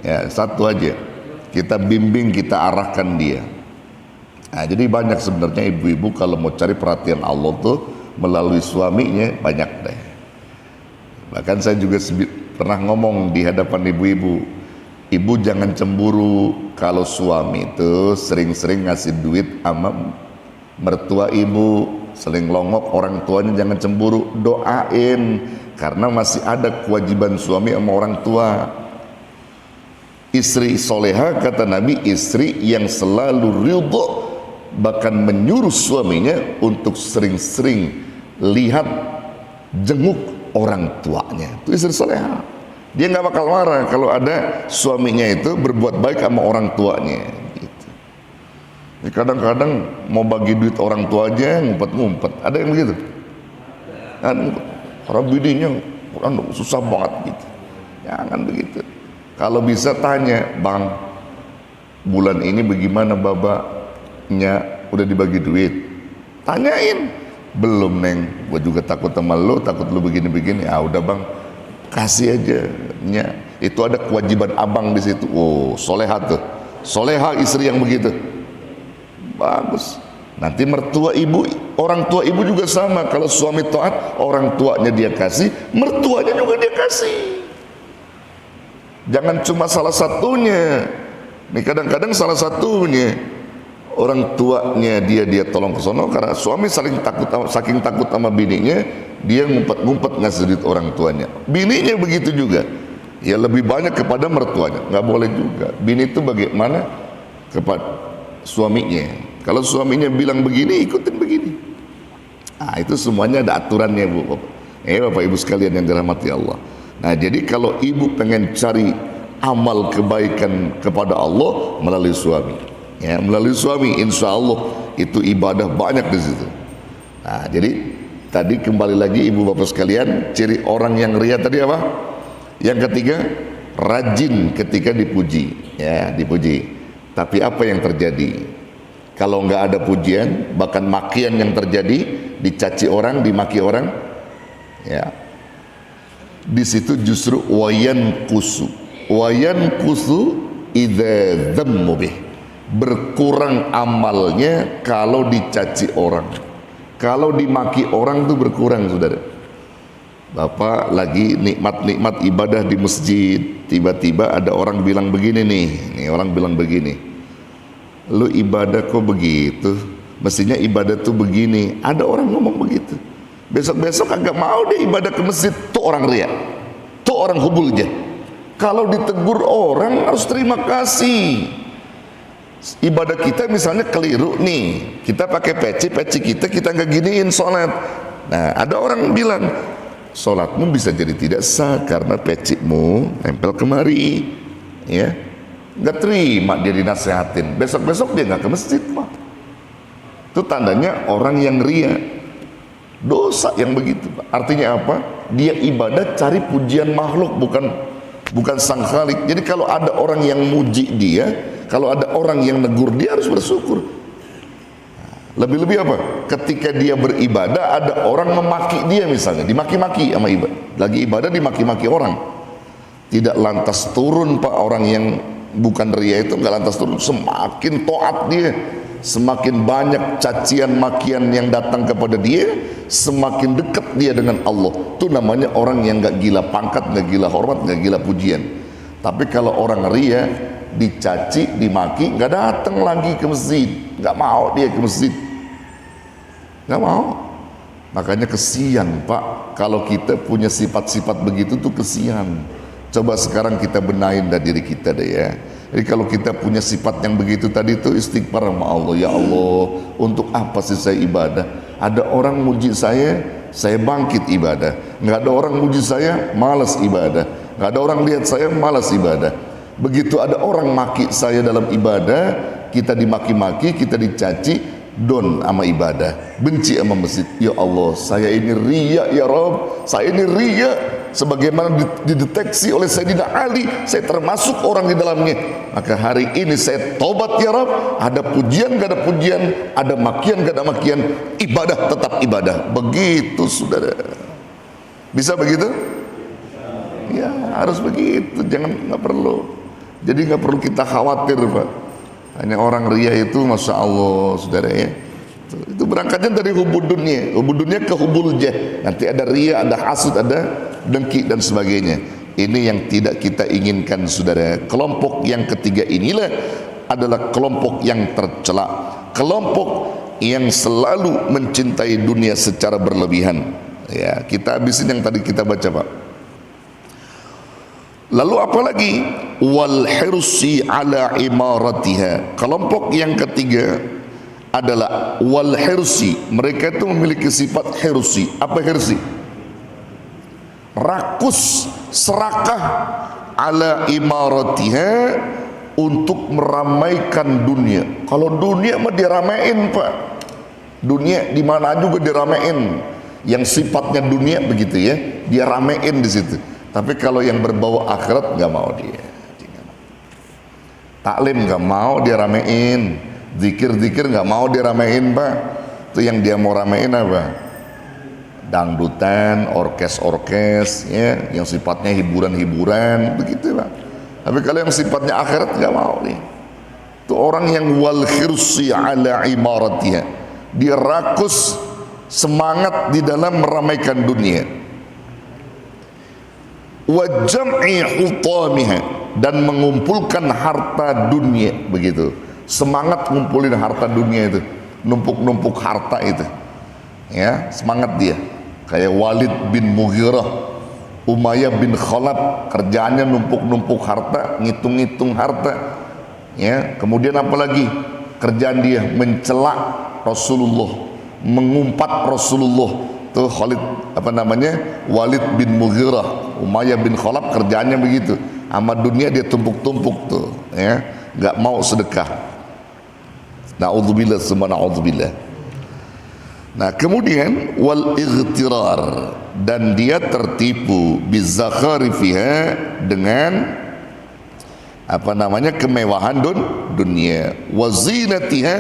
Ya satu aja. Kita bimbing, kita arahkan dia. Nah, jadi banyak sebenarnya ibu-ibu kalau mau cari perhatian Allah tuh melalui suaminya banyak deh. Bahkan saya juga pernah ngomong di hadapan ibu-ibu, ibu jangan cemburu kalau suami itu sering-sering ngasih duit sama mertua ibu, sering longok orang tuanya, jangan cemburu, doain, karena masih ada kewajiban suami sama orang tua. Istri soleha, kata Nabi, istri yang selalu ridho, bahkan menyuruh suaminya untuk sering-sering lihat, jenguk orang tuanya. Itu istri soleha. Dia nggak bakal marah kalau ada suaminya itu berbuat baik sama orang tuanya. Gitu. Kadang-kadang mau bagi duit orang tua aja ngumpet-ngumpet. Ada yang begitu? Kan orang bidinya susah banget gitu. Jangan begitu. Kalau bisa tanya, bang, bulan ini bagaimana babaknya, udah dibagi duit? Tanyain. Belum neng, gue juga takut sama lo, takut lo begini-begini. Ya udah bang, kasih aja. Ya, itu ada kewajiban abang di situ. Oh, soleha tuh, soleha istri yang begitu. Bagus. Nanti mertua ibu, orang tua ibu juga sama. Kalau suami taat, orang tuanya dia kasih, mertuanya juga dia kasih. Jangan cuma salah satunya. Nih kadang-kadang salah satunya orang tuanya dia tolong ke sono, karena suami saking takut sama bininya, dia ngumpet-ngumpet ngasih duit orang tuanya. Bininya begitu juga. Ya lebih banyak kepada mertuanya. Nggak boleh juga. Bini itu bagaimana kepada suaminya. Kalau suaminya bilang begini, ikutin begini. Nah, itu semuanya ada aturannya, Bu. Bapak Ibu sekalian yang dirahmati Allah. Nah, jadi kalau ibu pengen cari amal kebaikan kepada Allah melalui suami, ya melalui suami, insya Allah itu ibadah banyak di situ. Nah, jadi tadi kembali lagi ibu bapak sekalian, ciri orang yang ria tadi apa? Yang ketiga, rajin ketika dipuji, ya dipuji. Tapi apa yang terjadi? Kalau nggak ada pujian, bahkan makian yang terjadi, dicaci orang, dimaki orang, ya. Di situ justru wayan kusu idza dzammu bih, berkurang amalnya kalau dicaci orang, kalau dimaki orang tuh berkurang, saudara. Bapak lagi nikmat-nikmat ibadah di masjid, tiba-tiba ada orang bilang begini nih orang bilang begini, lu ibadah kok begitu, mestinya ibadah tuh begini. Ada orang ngomong begitu. Besok-besok agak mau dia ibadah ke masjid, tuh orang ria, tuh orang hubul aja. Kalau ditegur orang harus terima kasih. Ibadah kita misalnya keliru nih, kita pakai peci kita nggak giniin sholat. Nah ada orang bilang, sholatmu bisa jadi tidak sah karena pecimu nempel kemari, ya. nggak terima dia dinasehatin, besok-besok dia nggak ke masjid, Pak. Itu tandanya orang yang ria, dosa yang begitu, Pak. Artinya apa? Dia ibadah cari pujian makhluk, bukan sang Khalik. Jadi kalau ada orang yang muji dia, kalau ada orang yang negur dia, harus bersyukur. Lebih-lebih apa? Ketika dia beribadah, ada orang memaki dia misalnya, dimaki-maki sama ibadah. Lagi ibadah dimaki-maki orang. Tidak lantas turun, Pak, orang yang bukan ria itu nggak lantas turun. Semakin taat dia, semakin banyak cacian makian yang datang kepada dia, semakin dekat dia dengan Allah. Itu namanya orang yang nggak gila pangkat, nggak gila hormat, nggak gila pujian. Tapi kalau orang ria, dicaci, dimaki, nggak datang lagi ke masjid, nggak mau dia ke masjid, nggak mau. Makanya kesian, Pak, kalau kita punya sifat-sifat begitu tuh kesian. Coba sekarang kita benahin dari diri kita deh ya. Jadi kalau kita punya sifat yang begitu tadi itu, istighfar sama Allah. Ya Allah, untuk apa sih saya ibadah? Ada orang muji saya bangkit ibadah. Nggak ada orang muji saya, malas ibadah. Nggak ada orang lihat saya, malas ibadah. Begitu ada orang maki saya dalam ibadah, kita dimaki-maki, kita dicaci, don sama ibadah, benci sama masjid. Ya Allah, saya ini riya ya Rabb, saya ini riya. Sebagaimana dideteksi oleh Sayyidina Ali, saya termasuk orang di dalamnya. Maka hari ini saya tobat ya Rabb. Ada pujian gak ada pujian, ada makian gak ada makian, ibadah tetap ibadah. Begitu saudara. Bisa begitu? Ya harus begitu. Jangan, nggak perlu. Jadi nggak perlu kita khawatir, Pak. Hanya orang ria itu, masya Allah saudara ya, itu berangkatnya dari hubud dunia ke hubul jah. Nanti ada ria, ada hasud, ada dengki dan sebagainya. Ini yang tidak kita inginkan saudara. Kelompok yang ketiga inilah adalah kelompok yang tercela, kelompok yang selalu mencintai dunia secara berlebihan. Ya, kita habisin yang tadi kita baca, Pak. Lalu apalagi wal hirsi ala imaratiha. Kelompok yang ketiga adalah wal hirsi. Mereka itu memiliki sifat hirsi. Apa hirsi? Rakus, serakah ala imaratiha, untuk meramaikan dunia. Kalau dunia mah diramein, Pak. Dunia di mana juga diramein. Yang sifatnya dunia begitu ya, dia ramein di situ. Tapi kalau yang berbau akhirat nggak mau dia. Taklim nggak mau dia ramein, zikir-zikir nggak mau dia ramein, Pak. Itu yang dia mau ramein apa? Dangdutan, orkes-orkes, ya, yang sifatnya hiburan-hiburan, begitu, Pak. Tapi kalau yang sifatnya akhirat nggak mau nih. Itu orang yang wal khirsi ala imaratiha. Dia rakus, semangat di dalam meramaikan dunia. Wa jam'i hutamiha, dan mengumpulkan harta dunia, begitu. Semangat ngumpulin harta dunia itu, numpuk-numpuk harta itu. Ya, semangat dia. Kayak Walid bin Mughirah, Umayyah bin Khalaf, kerjaannya numpuk-numpuk harta, ngitung-ngitung harta. Ya, kemudian apalagi? Kerjaan dia mencela Rasulullah, mengumpat Rasulullah. Tuh Khalid, apa namanya, Walid bin Mughirah, Umayyah bin Khalaf, kerjaannya begitu. Sama dunia dia tumpuk-tumpuk tuh, ya, nggak mau sedekah. Na'udzubillah, semua na'udzubillah. Nah kemudian wal ightirar, dan dia tertipu bizakhari fiha, dengan apa namanya, kemewahan dunia, wazinatiha,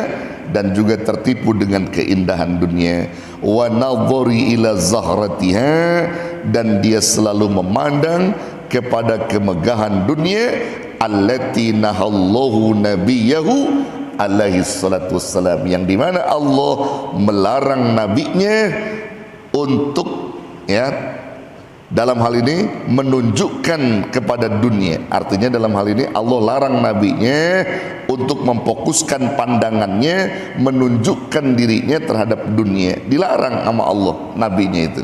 dan juga tertipu dengan keindahan dunia, wa nadhari ila zahratiha, dan dia selalu memandang kepada kemegahan dunia, allati nahallahu nabiyahu alaihi salatu wassalam, yang dimana Allah melarang nabinya untuk, ya, dalam hal ini menunjukkan kepada dunia. Artinya dalam hal ini Allah larang nabinya untuk memfokuskan pandangannya, menunjukkan dirinya terhadap dunia. Dilarang sama Allah nabinya itu.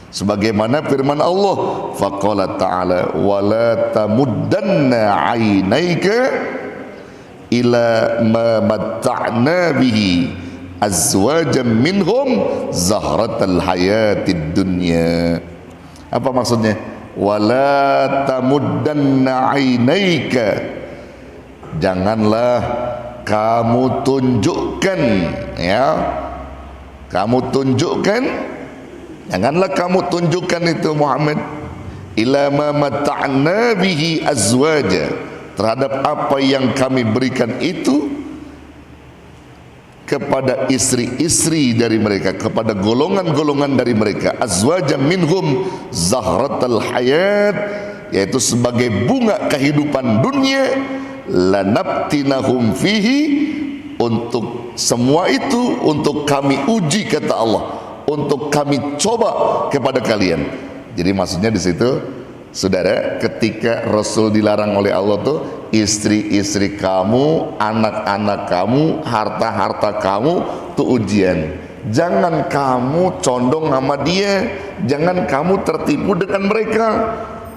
Sebagaimana firman Allah, faqala ta'ala wala tamuddanna 'ainaika ila ma matta'na bihi azwajan minhum zahratal hayatid dunya. Apa maksudnya? Wala tamuddanna 'ainaika, janganlah kamu tunjukkan, ya, janganlah kamu tunjukkan itu Muhammad, ila ma mata'na bihi azwaja, terhadap apa yang kami berikan itu kepada istri-istri dari mereka, kepada golongan-golongan dari mereka, azwaja minhum zahratal hayat, yaitu sebagai bunga kehidupan dunia, lanabtinahum fihi, untuk semua itu untuk kami uji, kata Allah, untuk kami coba kepada kalian. Jadi maksudnya di situ, saudara, ketika Rasul dilarang oleh Allah tuh, istri-istri kamu, anak-anak kamu, harta-harta kamu tuh ujian. Jangan kamu condong sama dia, jangan kamu tertipu dengan mereka,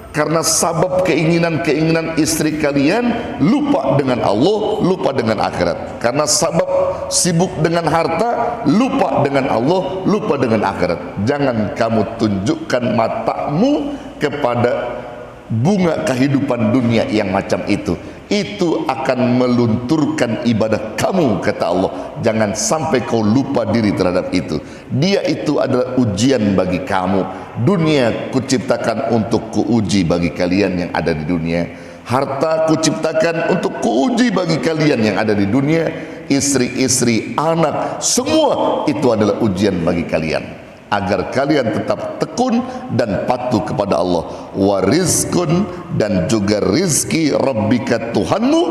karena sabab keinginan-keinginan istri kalian lupa dengan Allah, lupa dengan akhirat. Karena sabab sibuk dengan harta, lupa dengan Allah, lupa dengan akhirat. Jangan kamu tunjukkan matamu kepada bunga kehidupan dunia yang macam itu akan melunturkan ibadah kamu, kata Allah. Jangan sampai kau lupa diri terhadap itu. Dia itu adalah ujian bagi kamu. Dunia kuciptakan untuk kuuji bagi kalian yang ada di dunia. Harta kuciptakan untuk kuuji bagi kalian yang ada di dunia. Istri-istri, anak, semua itu adalah ujian bagi kalian, agar kalian tetap tekun dan patuh kepada Allah. Wa rizqun, dan juga rizki rabbika, Tuhanmu,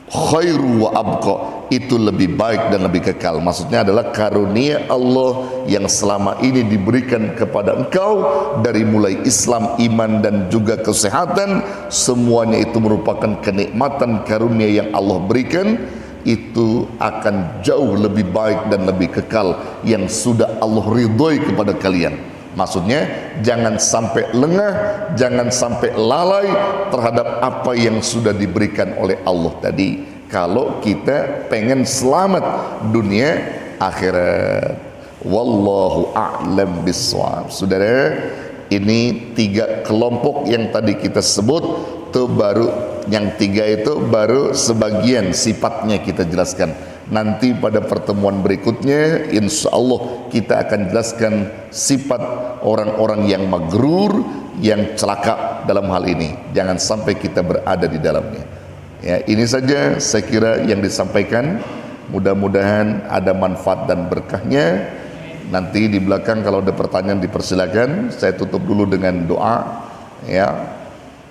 khairu wa abqa, itu lebih baik dan lebih kekal. Maksudnya adalah karunia Allah yang selama ini diberikan kepada engkau, dari mulai Islam, iman, dan juga kesehatan, semuanya itu merupakan kenikmatan karunia yang Allah berikan. Itu akan jauh lebih baik dan lebih kekal yang sudah Allah ridhoi kepada kalian. Maksudnya jangan sampai lengah, jangan sampai lalai terhadap apa yang sudah diberikan oleh Allah tadi, kalau kita pengen selamat dunia akhirat. Wallahu a'lam bissawab. Saudara, ini 3 kelompok yang tadi kita sebut itu baru, yang 3 itu baru sebagian sifatnya kita jelaskan. Nanti pada pertemuan berikutnya insya Allah kita akan jelaskan sifat orang-orang yang magrur, yang celaka dalam hal ini. Jangan sampai kita berada di dalamnya. Ya, ini saja saya kira yang disampaikan. Mudah-mudahan ada manfaat dan berkahnya. Nanti di belakang kalau ada pertanyaan dipersilakan. Saya tutup dulu dengan doa, ya.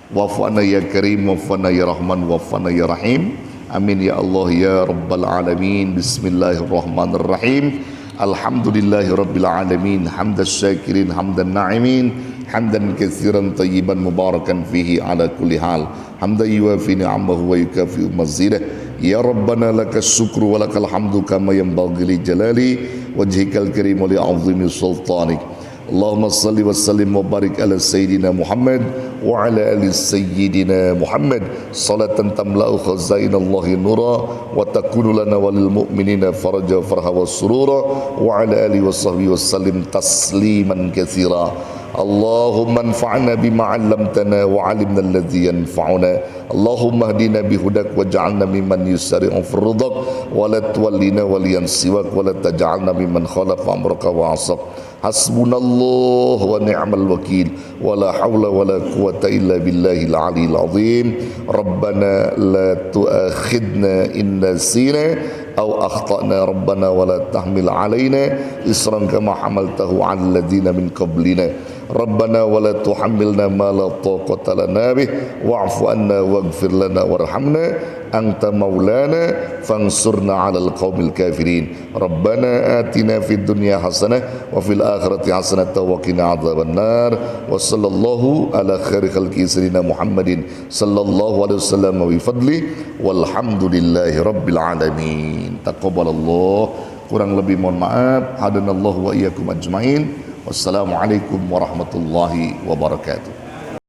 Wafana ya Karim, wafana ya Rahman, wafana ya Rahim. Amin ya Allah ya Rabbal Alamin. Bismillahirrahmanirrahim. Alhamdulillahi Rabbil Alamin. Hamdan syakirin, hamdan na'imin, hamdan katsiran tayyiban mubarakan fihi ala kulli hal. Hamdan yuwafi ni'amahu wa yukafi mazidah. Ya Rabbana lakas syukru wa lakal hamdu kama yanbaghi li jalali wajhikal karim wa li 'azimi sultanik. Allahumma salli wa sallim wa barik ala Sayyidina Muhammad wa ala ali Sayyidina Muhammad salatan tamla'u khazainallahi nura wa takunu lana walil mu'minina faraja farha wa surura wa ala ali wa sahbihi wa sallim tasliman katsira. Allahumma anfa'na bima 'allamtana wa 'allimna alladhi yanfa'una. Allahumma hdina bihudak waj'alna mimman yusari'u fir ridaq wa la tuwallina waliyan siwak wa la taj'alna mimman khalafa amraka wa 'asab. Hasbunallah wa ni'mal wakil wa la hawla wa la quwata illa billahil aliyil azim. Rabbana la tu'akhidna in nasina aw akhtana, Rabbana wa la tahmil alaina isran kama hamaltahu 'alal ladzina min qablina. Rabbana wa la tuhammilna ma la taqata lana bih wa'fu anna waghfir lana warhamna anta maulana fansurna 'alal qaumil kafirin. Rabbana atina fid dunya hasanah wa fil akhirati hasanah wa qina adzaban nar. Wa sallallahu ala khairi khalqi sayyidina Muhammadin sallallahu alaihi wasallam wa bi fadli walhamdulillahi rabbil alamin. Taqabbalallah. Kurang lebih mohon maaf. Hadanallahu wa iyyakum ajmain. Wassalamualaikum warahmatullahi wabarakatuh.